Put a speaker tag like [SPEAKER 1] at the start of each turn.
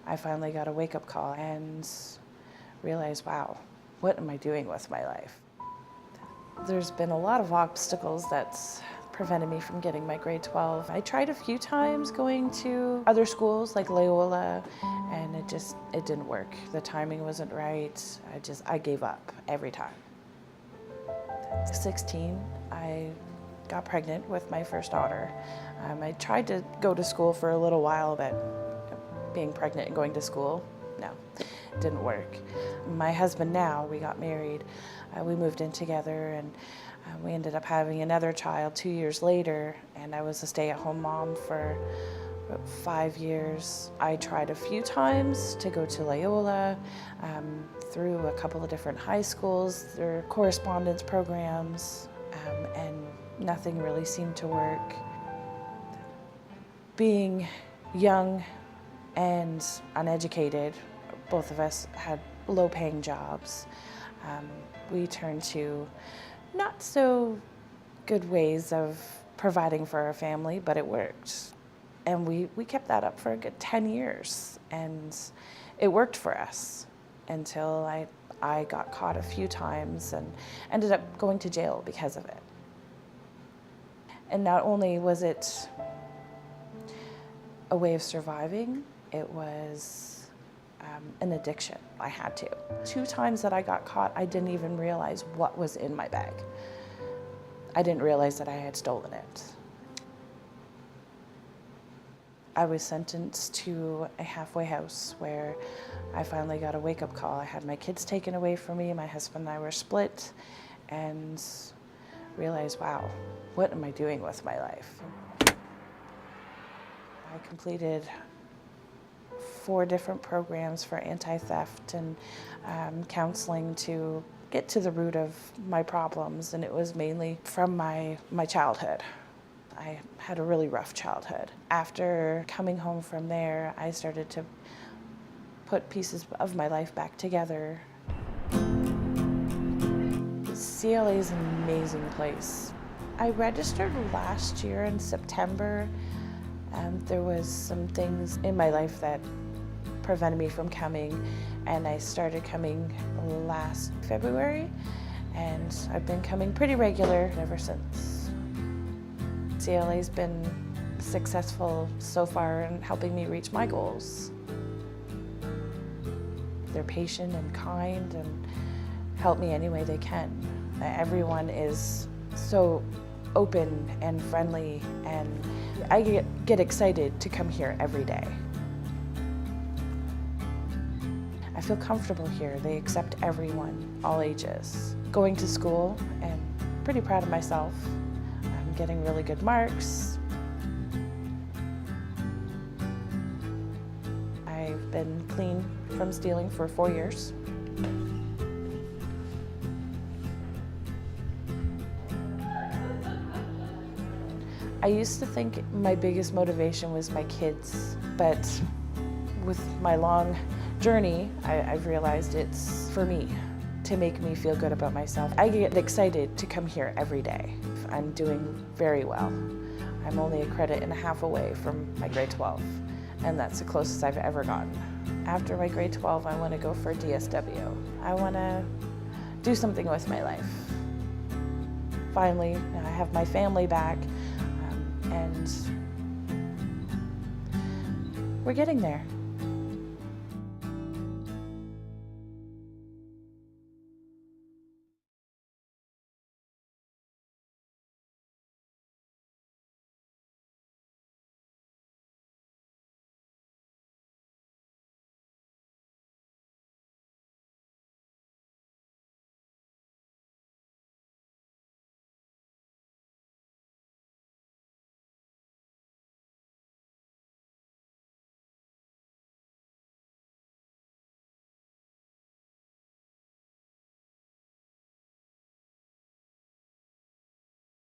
[SPEAKER 1] I finally got a wake-up call and realized, wow, what am I doing with my life? There's been a lot of obstacles that's prevented me from getting my grade 12. I tried a few times going to other schools like Loyalist, and it didn't work. The timing wasn't right. I gave up every time. At 16, I got pregnant with my first daughter. I tried to go to school for a little while, but being pregnant and going to school, no, it didn't work. My husband now, we got married, we moved in together, and we ended up having another child 2 years later, and I was a stay-at-home mom for about 5 years. I tried a few times to go to Loyola, through a couple of different high schools, their correspondence programs, and nothing really seemed to work. Being young and uneducated, both of us had low-paying jobs. We turned to not so good ways of providing for our family, but it worked. And we kept that up for a good 10 years, and it worked for us until I got caught a few times and ended up going to jail because of it. And not only was it a way of surviving, it was an addiction. I had to. 2 times that I got caught, I didn't even realize what was in my bag. I didn't realize that I had stolen it. I was sentenced to a halfway house where I finally got a wake-up call. I had my kids taken away from me, my husband and I were split, and realized, wow, what am I doing with my life? I completed 4 different programs for anti-theft and counseling to get to the root of my problems, and it was mainly from my childhood. I had a really rough childhood. After coming home from there, I started to put pieces of my life back together. CLA is an amazing place. I registered last year in September. There was some things in my life that prevented me from coming, and I started coming last February, and I've been coming pretty regular ever since. CLA's been successful so far in helping me reach my goals. They're patient and kind and help me any way they can. Everyone is so open and friendly, and I get excited to come here every day. I feel comfortable here. They accept everyone, all ages. Going to school, and pretty proud of myself. I'm getting really good marks. I've been clean from stealing for 4 years. I used to think my biggest motivation was my kids, but with my long journey, I've realized it's for me, to make me feel good about myself. I get excited to come here every day. I'm doing very well. I'm only a credit and a half away from my grade 12, and that's the closest I've ever gotten. After my grade 12, I want to go for DSW. I want to do something with my life. Finally, I have my family back, and we're getting there.